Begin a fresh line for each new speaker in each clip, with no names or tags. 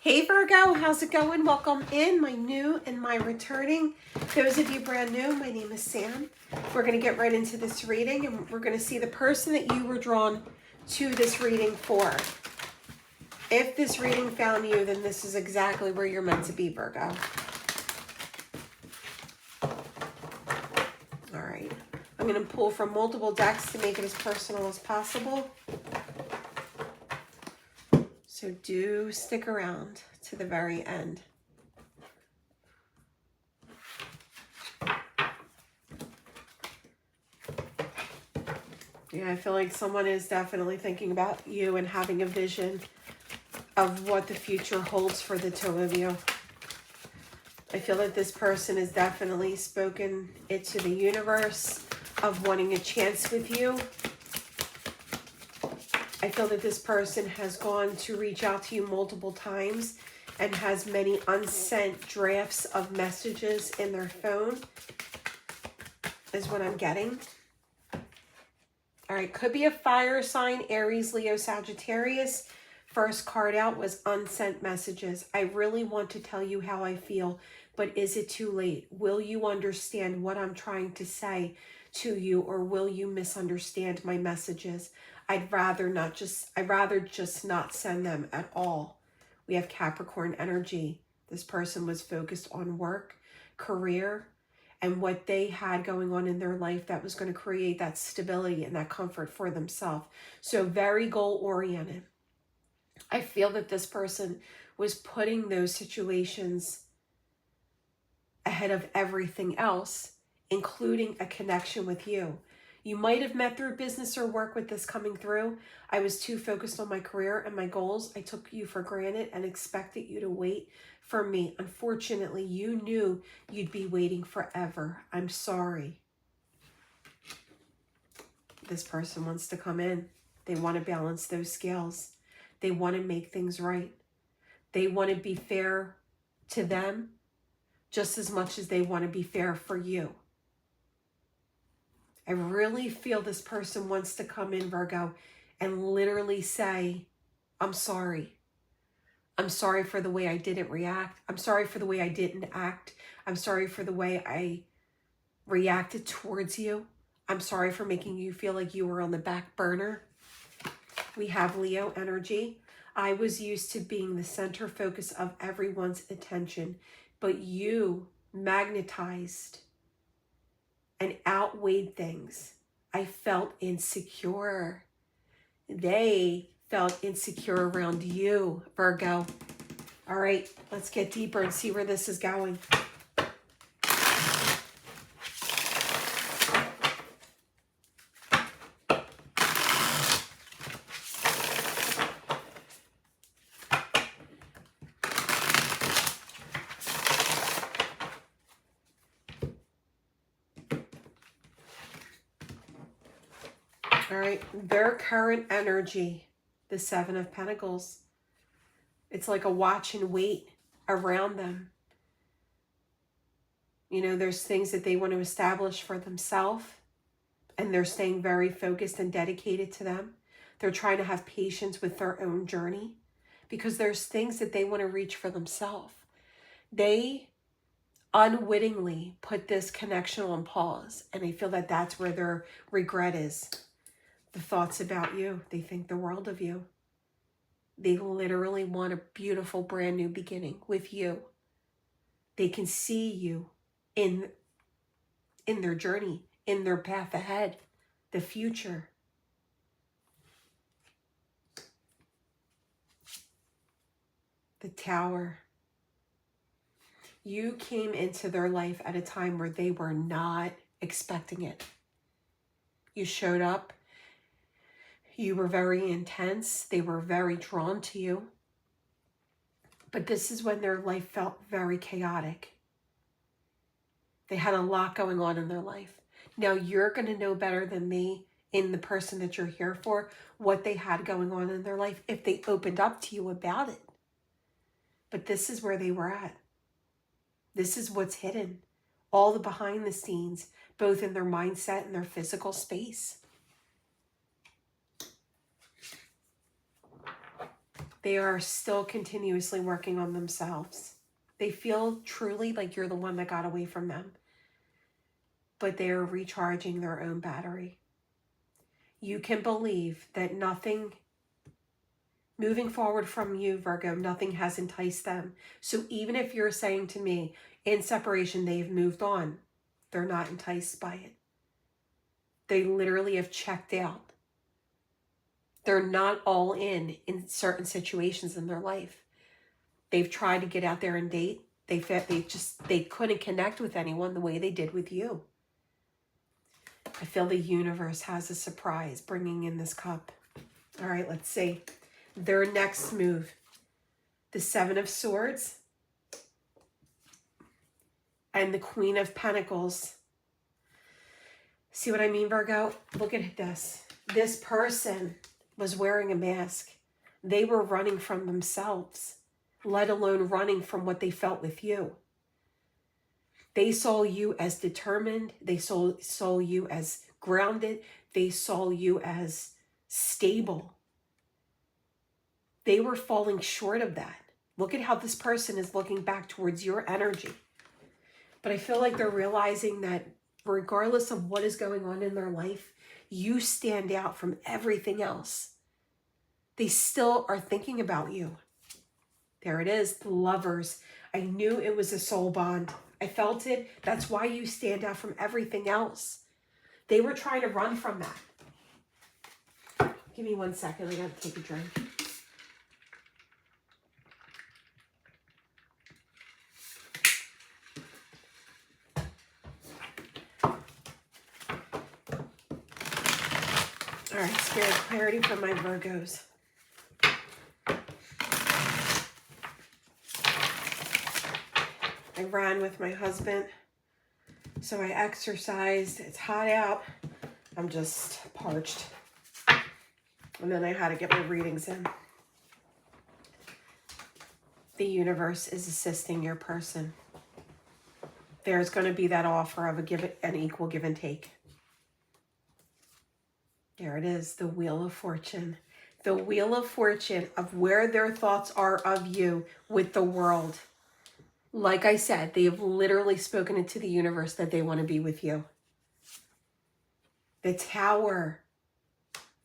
Hey Virgo, how's it going? Welcome in, my new and my returning. Those of you brand new, my name is Sam. We're going to get right into this reading and we're going to see the person that you were drawn to this reading for. If this reading found you, then this is exactly where you're meant to be, Virgo. All right. I'm going to pull from multiple decks to make it as personal as possible. So do stick around to the very end. Yeah, I feel like someone is definitely thinking about you and having a vision of what the future holds for the two of you. I feel that this person has definitely spoken it to the universe of wanting a chance with you. I feel that this person has gone to reach out to you multiple times and has many unsent drafts of messages in their phone, is what I'm getting. All right, could be a fire sign, Aries, Leo, Sagittarius. First card out was unsent messages. I really want to tell you how I feel, but is it too late? Will you understand what I'm trying to say to you, or will you misunderstand my messages? I'd rather just not send them at all. We have Capricorn energy. This person was focused on work, career, and what they had going on in their life that was going to create that stability and that comfort for themselves. So very goal-oriented. I feel that this person was putting those situations ahead of everything else, including a connection with you. You might have met through business or work with this coming through. I was too focused on my career and my goals. I took you for granted and expected you to wait for me. Unfortunately, you knew you'd be waiting forever. I'm sorry. This person wants to come in. They want to balance those scales. They want to make things right. They want to be fair to them just as much as they want to be fair for you. I really feel this person wants to come in, Virgo, and literally say, I'm sorry. I'm sorry for the way I didn't react. I'm sorry for the way I didn't act. I'm sorry for the way I reacted towards you. I'm sorry for making you feel like you were on the back burner. We have Leo energy. I was used to being the center focus of everyone's attention, but you magnetized and outweighed things. I felt insecure. They felt insecure around you, Virgo. All right, let's get deeper and see where this is going. All right, their current energy, the Seven of Pentacles. It's like a watch and wait around them. You know, there's things that they want to establish for themselves, and they're staying very focused and dedicated to them. They're trying to have patience with their own journey because there's things that they want to reach for themselves. They unwittingly put this connection on pause, and I feel that that's where their regret is. The thoughts about you. They think the world of you. They literally want a beautiful brand new beginning with you. They can see you in their journey, in their path ahead, the future. The Tower. You came into their life at a time where they were not expecting it. You showed up. You were very intense. They were very drawn to you. But this is when their life felt very chaotic. They had a lot going on in their life. Now you're going to know better than me, in the person that you're here for, what they had going on in their life if they opened up to you about it. But this is where they were at. This is what's hidden. All the behind the scenes, both in their mindset and their physical space. They are still continuously working on themselves. They feel truly like you're the one that got away from them, but they are recharging their own battery. You can believe that nothing moving forward from you, Virgo, nothing has enticed them. So even if you're saying to me, in separation, they've moved on, they're not enticed by it. They literally have checked out. They're not all in certain situations in their life. They've tried to get out there and date. They couldn't connect with anyone the way they did with you. I feel the universe has a surprise bringing in this cup. All right, let's see. Their next move. The Seven of Swords and the Queen of Pentacles. See what I mean, Virgo? Look at this. This person was wearing a mask. They were running from themselves, let alone running from what they felt with you. They saw you as determined. They saw you as grounded. They saw you as stable. They were falling short of that. Look at how this person is looking back towards your energy. But I feel like they're realizing that regardless of what is going on in their life, you stand out from everything else. They still are thinking about you. There it is, the Lovers. I knew it was a soul bond. I felt it. That's why you stand out from everything else. They were trying to run from that. Give me 1 second. I got to take a drink. All right, Spirit, clarity for my Virgos. I ran with my husband, so I exercised. It's hot out. I'm just parched. And then I had to get my readings in. The universe is assisting your person. There's going to be that offer of an equal give and take. There it is, the Wheel of Fortune. The Wheel of Fortune of where their thoughts are of you with the world. Like I said, they have literally spoken into the universe that they want to be with you. The Tower.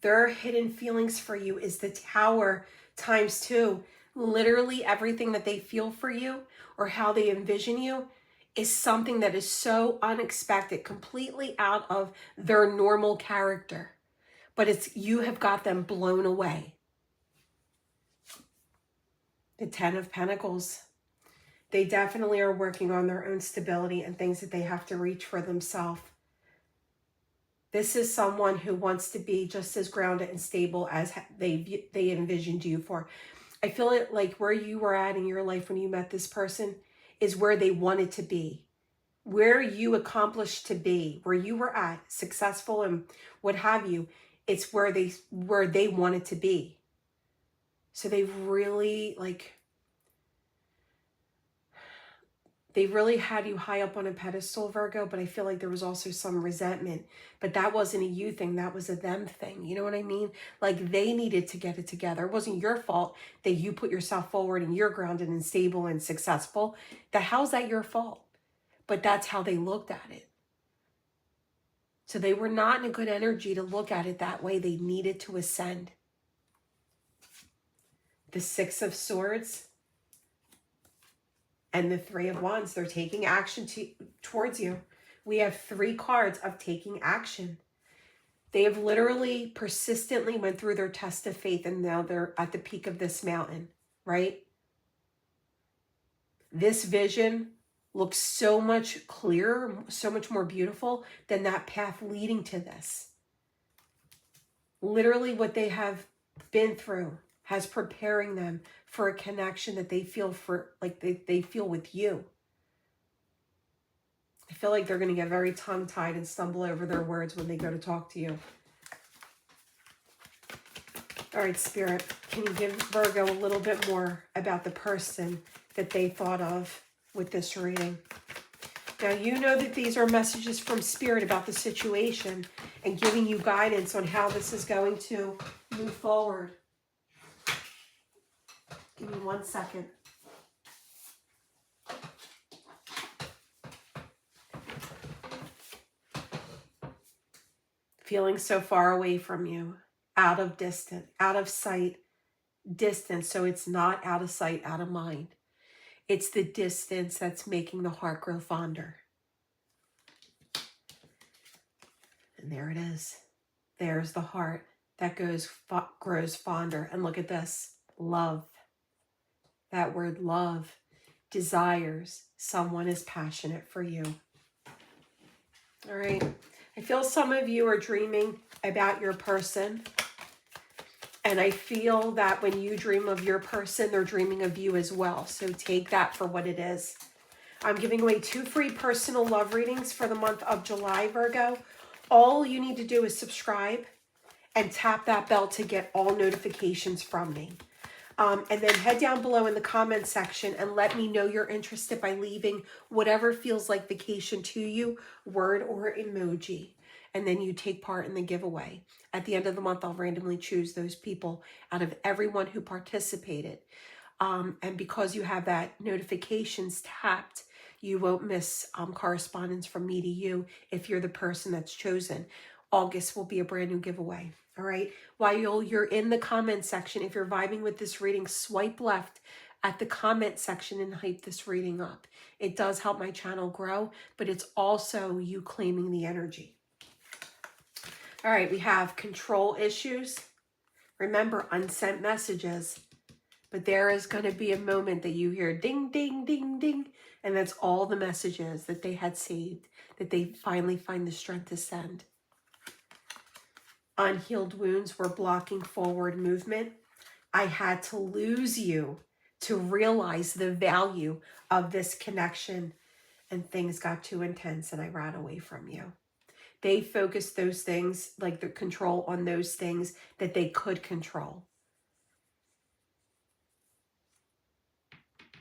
Their hidden feelings for you is the Tower times 2. Literally everything that they feel for you or how they envision you is something that is so unexpected, completely out of their normal character. But you have got them blown away. The Ten of Pentacles. They definitely are working on their own stability and things that they have to reach for themselves. This is someone who wants to be just as grounded and stable as they envisioned you for. I feel it like where you were at in your life when you met this person is where they wanted to be. Where you accomplished to be, where you were at, successful and what have you, it's where they wanted to be. So they really had you high up on a pedestal, Virgo, but I feel like there was also some resentment. But that wasn't a you thing, that was a them thing. You know what I mean? Like they needed to get it together. It wasn't your fault that you put yourself forward and you're grounded and stable and successful. How's that your fault? But that's how they looked at it. So they were not in a good energy to look at it that way. They needed to ascend. The Six of Swords and the Three of Wands. They're taking action towards you. We have 3 cards of taking action. They have literally persistently went through their test of faith and now they're at the peak of this mountain, right? This vision looks so much clearer, so much more beautiful than that path leading to this. Literally what they have been through has preparing them for a connection that they feel they feel with you. I feel like they're going to get very tongue-tied and stumble over their words when they go to talk to you. All right, Spirit, can you give Virgo a little bit more about the person that they thought of with this reading? Now, you know that these are messages from Spirit about the situation and giving you guidance on how this is going to move forward. Give me 1 second. Feeling so far away from you, out of sight, distance. So it's not out of sight, out of mind. It's the distance that's making the heart grow fonder. And there it is. There's the heart that grows fonder. And look at this. Love. That word love desires. Someone is passionate for you. All right. I feel some of you are dreaming about your person. And I feel that when you dream of your person, they're dreaming of you as well. So take that for what it is. I'm giving away 2 free personal love readings for the month of July, Virgo. All you need to do is subscribe and tap that bell to get all notifications from me. And then head down below in the comment section and let me know you're interested by leaving whatever feels like vacation to you, word or emoji. And then you take part in the giveaway. At the end of the month, I'll randomly choose those people out of everyone who participated. And because you have that notifications tapped, you won't miss correspondence from me to you if you're the person that's chosen. August will be a brand new giveaway. All right. While you're in the comment section, if you're vibing with this reading, swipe left at the comment section and hype this reading up. It does help my channel grow, but it's also you claiming the energy. All right. We have control issues. Remember, unsent messages. But there is going to be a moment that you hear ding, ding, ding, ding. And that's all the messages that they had saved, that they finally find the strength to send. Unhealed wounds were blocking forward movement. I had to lose you to realize the value of this connection. And things got too intense and I ran away from you. They focused those things, like the control on those things that they could control.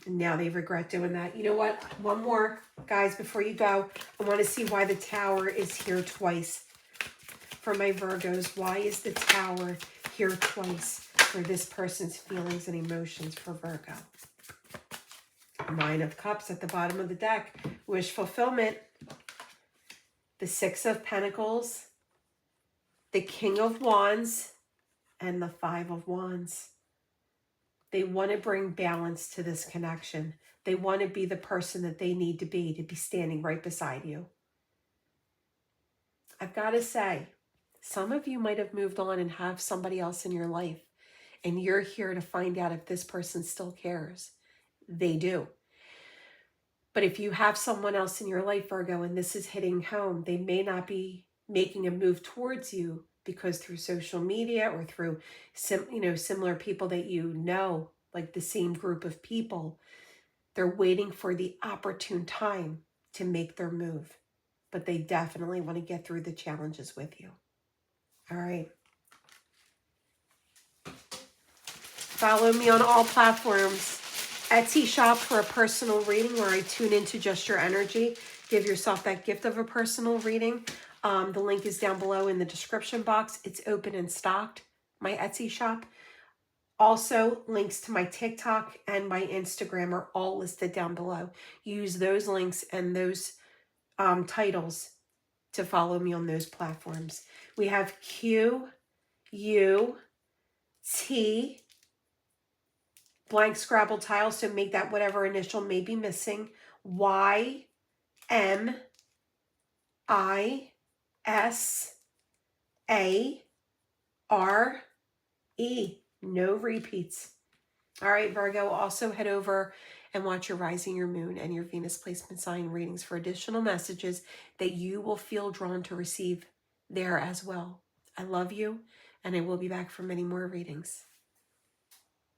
And now they regret doing that. You know what? One more, guys, before you go. I want to see why the Tower is here twice. For my Virgos, why is the Tower here twice for this person's feelings and emotions for Virgo? 9 of Cups at the bottom of the deck. Wish fulfillment. The 6 of Pentacles. The King of Wands. And the 5 of Wands. They want to bring balance to this connection. They want to be the person that they need to be standing right beside you. I've got to say, some of you might have moved on and have somebody else in your life, and you're here to find out if this person still cares. They do. But if you have someone else in your life, Virgo, and this is hitting home, they may not be making a move towards you because through social media or through similar people that you know, like the same group of people, they're waiting for the opportune time to make their move. But they definitely want to get through the challenges with you. All right. Follow me on all platforms. Etsy shop for a personal reading where I tune into just your energy. Give yourself that gift of a personal reading. The link is down below in the description box. It's open and stocked, my Etsy shop. Also, links to my TikTok and my Instagram are all listed down below. Use those links and those titles to follow me on those platforms. We have Q, U, T, blank Scrabble tile, so make that whatever initial may be missing. Y, M, I, S, A, R, E. No repeats. All right, Virgo, also head over and watch your rising, your moon, and your Venus placement sign readings for additional messages that you will feel drawn to receive there as well. I love you, and I will be back for many more readings.